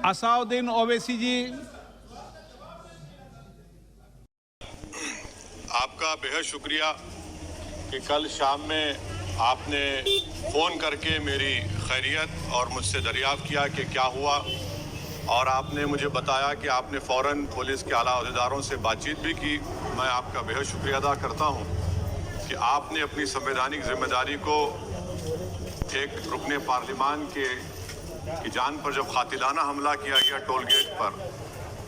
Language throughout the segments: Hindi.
असाउद्दीन ओवैसी जी। आपका बेहद शुक्रिया कि कल शाम में आपने फ़ोन करके मेरी खैरियत और मुझसे दरियाफ़्त किया कि क्या हुआ, और आपने मुझे बताया कि आपने फ़ौरन पुलिस के आला अहदेदारों से बातचीत भी की। मैं आपका बेहद शुक्रिया अदा करता हूं कि आपने अपनी संवैधानिक जिम्मेदारी को एक रुकने पार्लिमान की जान पर जब कातिलाना हमला किया गया टोल गेट पर,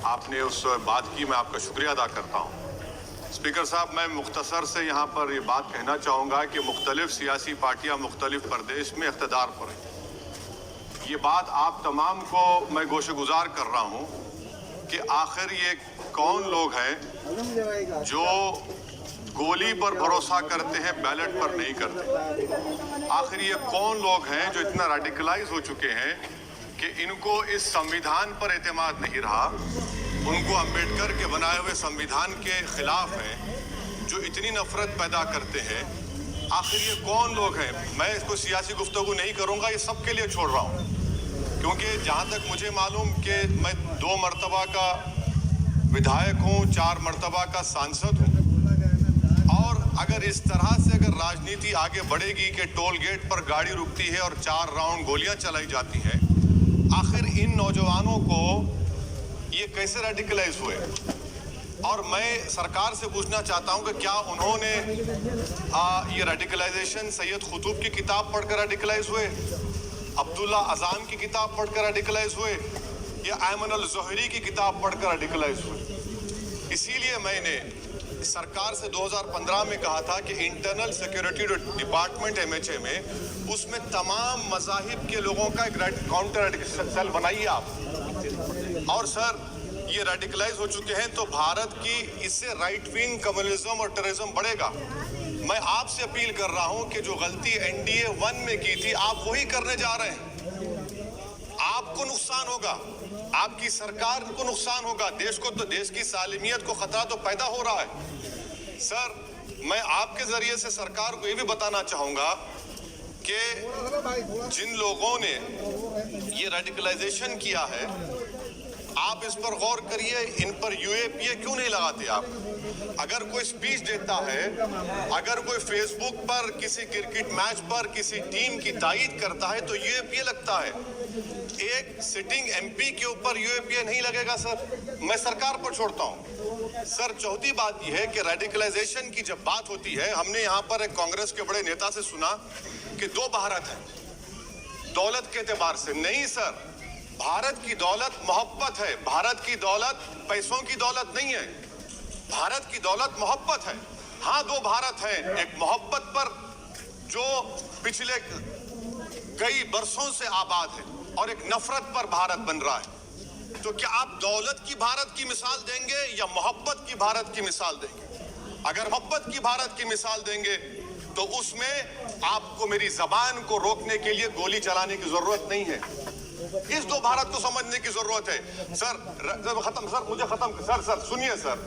आपने उस बात की मैं आपका शुक्रिया अदा करता हूं। स्पीकर साहब, मैं मुख्तसर से यहाँ पर ये बात कहना चाहूँगा कि मुख्तलिफ सियासी पार्टियाँ मुख्तलिफ प्रदेश में इख्तिदार पर हैं। ये बात आप तमाम को मैं गोशेगुजार कर रहा हूँ कि आखिर ये कौन लोग हैं जो गोली पर भरोसा करते हैं, बैलेट पर नहीं करते। आखिर ये कौन लोग हैं जो इतना रेडिकलाइज हो चुके हैं कि इनको इस संविधान पर एतमाद नहीं रहा, उनको अंबेडकर के बनाए हुए संविधान के खिलाफ हैं, जो इतनी नफरत पैदा करते हैं। आखिर ये कौन लोग हैं? मैं इसको सियासी गुफ्तगू नहीं करूंगा, ये सबके लिए छोड़ रहा हूँ, क्योंकि जहाँ तक मुझे मालूम कि मैं 2 मरतबा का विधायक हूँ, 4 मरतबा का सांसद हूँ, और अगर इस तरह से अगर राजनीति आगे बढ़ेगी कि टोल गेट पर गाड़ी रुकती है और 4 राउंड गोलियां चलाई जाती हैं, आखिर इन नौजवानों को ये कैसे रेडिकलाइज हुए? और मैं सरकार से पूछना चाहता हूं कि क्या उन्होंने ये रेडिकलाइजेशन सैयद कुतुब की किताब पढ़कर रेडिकलाइज हुए, अब्दुल्ला अज़ाम की किताब पढ़कर रेडिकलाइज हुए, या अयमन अल ज़ोहरी की किताब पढ़कर रेडिकलाइज हुए? इसीलिए मैंने सरकार से 2015 में कहा था कि इंटरनल सिक्योरिटी डिपार्टमेंट MHA में उसमें तमाम मज़ाहिब के लोगों का एक काउंटर सेल बनाइए आप। और सर, ये रेडिकलाइज हो चुके हैं तो भारत की इससे राइट विंग कम्युनिज्म और टेररिज्म बढ़ेगा। मैं आपसे अपील कर रहा हूं कि जो गलती NDA 1 में की थी, आप वही करने जा रहे हैं। आपको नुकसान होगा, आपकी सरकार को नुकसान होगा, देश को तो, देश की सालिमियत को खतरा तो पैदा हो रहा है। सर, मैं आपके जरिए से सरकार को ये भी बताना चाहूंगा कि जिन लोगों ने ये रेडिकलाइजेशन किया है, आप इस पर गौर करिए, इन पर UAPA क्यों नहीं लगाते आप? अगर कोई स्पीच देता है, अगर कोई फेसबुक पर किसी क्रिकेट मैच पर किसी टीम की तायीद करता है तो UAPA लगता है। एक सिटिंग MP के ऊपर UAPA नहीं लगेगा सर। मैं सरकार पर छोड़ता हूं। सर, चौथी बात यह है कि रेडिकलाइजेशन की जब बात होती है, हमने यहाँ पर एक कांग्रेस के बड़े नेता से सुना कि 2 भारत है, दौलत के एतबार से। नहीं सर, भारत की दौलत मोहब्बत है। भारत की दौलत पैसों की दौलत नहीं है, भारत की दौलत मोहब्बत है। हाँ, 2 भारत है, एक मोहब्बत पर जो पिछले कई बरसों से आबाद है, और एक नफरत पर भारत बन रहा है। तो क्या आप दौलत की भारत की मिसाल देंगे या मोहब्बत की भारत की मिसाल देंगे? अगर मोहब्बत की भारत की मिसाल देंगे तो उसमें आपको मेरी जबान को रोकने के लिए गोली चलाने की जरूरत नहीं है। इस 2 भारत को समझने की जरूरत है। सर, खत्म सर, मुझे खत्म सर सुनिए सर,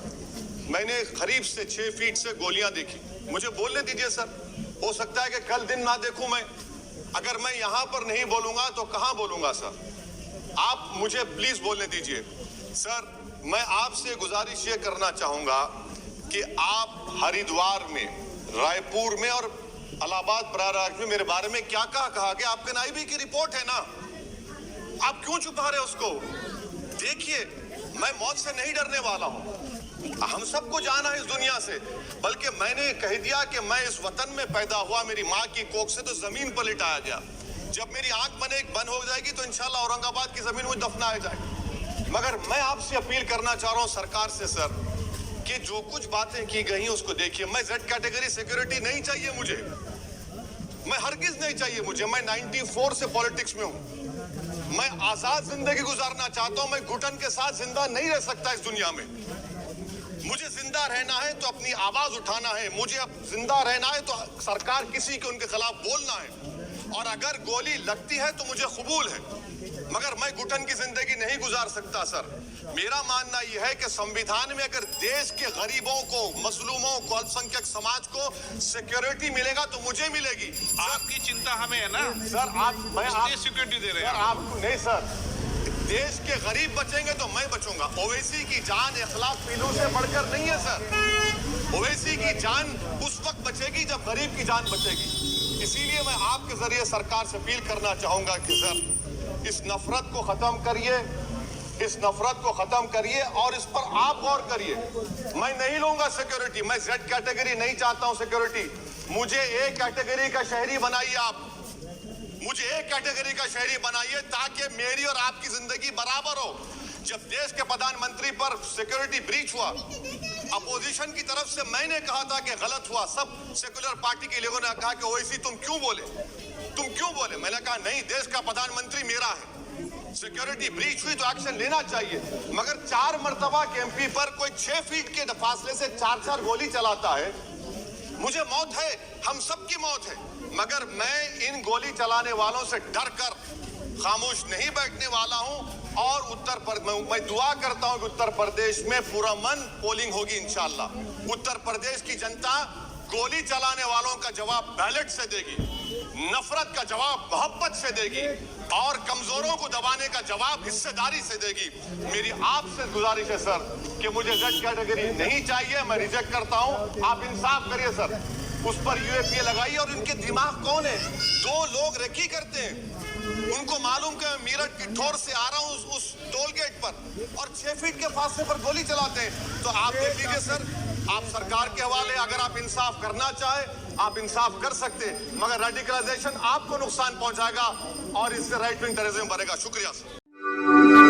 मैंने करीब से 6 फीट से गोलियां देखी, मुझे बोलने दीजिए सर। हो सकता है कि कल दिन ना देखूं मैं, अगर मैं यहां पर नहीं बोलूंगा तो कहां बोलूंगा सर? आप मुझे प्लीज बोलने दीजिए। सर, मैं आपसे गुजारिश ये करना चाहूंगा कि आप हरिद्वार में, रायपुर में और इलाहाबाद प्रयागराज में मेरे बारे में क्या कहा गया? आपके नायबी की रिपोर्ट है ना, आप क्यों छुपा रहे उसको? देखिए, मैं मौत से नहीं डरने वाला हूं, हम सबको जाना है इस दुनिया से, बल्कि मैंने कह दिया कि मैं इस वतन में पैदा हुआ, मेरी माँ की कोख से तो जमीन पर लिटाया गया। जब मेरी आंख बंद हो जाएगी तो इंशाल्लाह औरंगाबाद की जमीन में दफनाया जाएगा। मगर मैं आपसे अपील करना चाह रहा हूं सरकार से सर, कि जो कुछ बातें की गई हैं उसको देखिए। मैं Z कैटेगरी सिक्योरिटी नहीं चाहिए मुझे, मैं हरगिज नहीं चाहिए मुझे। मैं 94 से पॉलिटिक्स में हूं, मैं आजाद जिंदगी गुजारना चाहता हूं। मैं घुटन के साथ जिंदा नहीं रह सकता इस दुनिया में। मुझे जिंदा रहना है तो अपनी आवाज उठाना है, मुझे अब जिंदा रहना है तो सरकार किसी के उनके खिलाफ बोलना है, और अगर गोली लगती है तो मुझे कबूल है, मगर मैं घुटन की जिंदगी नहीं गुजार सकता सर। मेरा मानना यह है कि संविधान में अगर देश के गरीबों को, मजलूमों को, अल्पसंख्यक समाज को सिक्योरिटी मिलेगा तो मुझे मिलेगी। आपकी चिंता हमें है ना सर, आप सिक्योरिटी दे रहे हैं। आप नहीं सर, देश के गरीब बचेंगे तो मैं बचूंगा। ओवैसी की जान इखलाक पीलू से बढ़कर नहीं है सर। ओवैसी की जान उस वक्त बचेगी जब गरीब की जान बचेगी। इसीलिए मैं आपके जरिए सरकार से अपील करना चाहूंगा कि सर इस नफरत को खत्म करिए, इस नफरत को खत्म करिए और इस पर आप गौर करिए। मैं नहीं लूंगा सिक्योरिटी, मैं जेड कैटेगरी नहीं चाहता हूं सिक्योरिटी। मुझे ए कैटेगरी का शहरी बनाइए आप, मुझे एक कैटेगरी का शहरी बनाइए ताकि मेरी और आपकी जिंदगी बराबर हो। जब देश के प्रधानमंत्री पर सिक्योरिटी ब्रीच हुआ, अपोजिशन की तरफ से मैंने कहा था कि गलत हुआ। सब सेकुलर पार्टी के लोगों ने कहा कि ओवैसी तुम क्यों बोले? मैंने कहा नहीं, देश का प्रधानमंत्री मेरा है, सिक्योरिटी ब्रीच हुई तो एक्शन लेना चाहिए। मगर 4 मर्तबा के एमपी पर कोई 6 फीट के फासले से 4-4 गोली चलाता है। मुझे मौत है, हम सबकी मौत है, मगर मैं इन गोली चलाने वालों से डर कर खामोश नहीं बैठने वाला हूं। और मैं दुआ करता हूं कि उत्तर प्रदेश में पूरा मन पोलिंग होगी इंशाअल्लाह। उत्तर प्रदेश की जनता गोली चलाने वालों का जवाब बैलेट से देगी, नफरत का जवाब मोहब्बत से देगी और कमजोरों को दबाने का जवाब हिस्सेदारी से देगी। मेरी आपसे गुजारिश है सर कि मुझे जेड कैटेगरी नहीं चाहिए, मैं रिजेक्ट करता हूं। आप इंसाफ करिए सर, उस पर यूएपीए लगाइए। और इनके दिमाग कौन है? 2 लोग रेकी करते हैं, उनको मालूम कि मैं मीरठ की ठोर से आ रहा हूं उस टोल गेट पर और 6 फीट के फासले पर गोली चलाते हैं। तो आप देख लीजिए सर, आप सरकार के हवाले, अगर आप इंसाफ करना चाहे आप इंसाफ कर सकते हैं, मगर रेडिकलाइजेशन आपको नुकसान पहुंचाएगा और इससे राइट विंग टेररिज्म बढ़ेगा। शुक्रिया सर।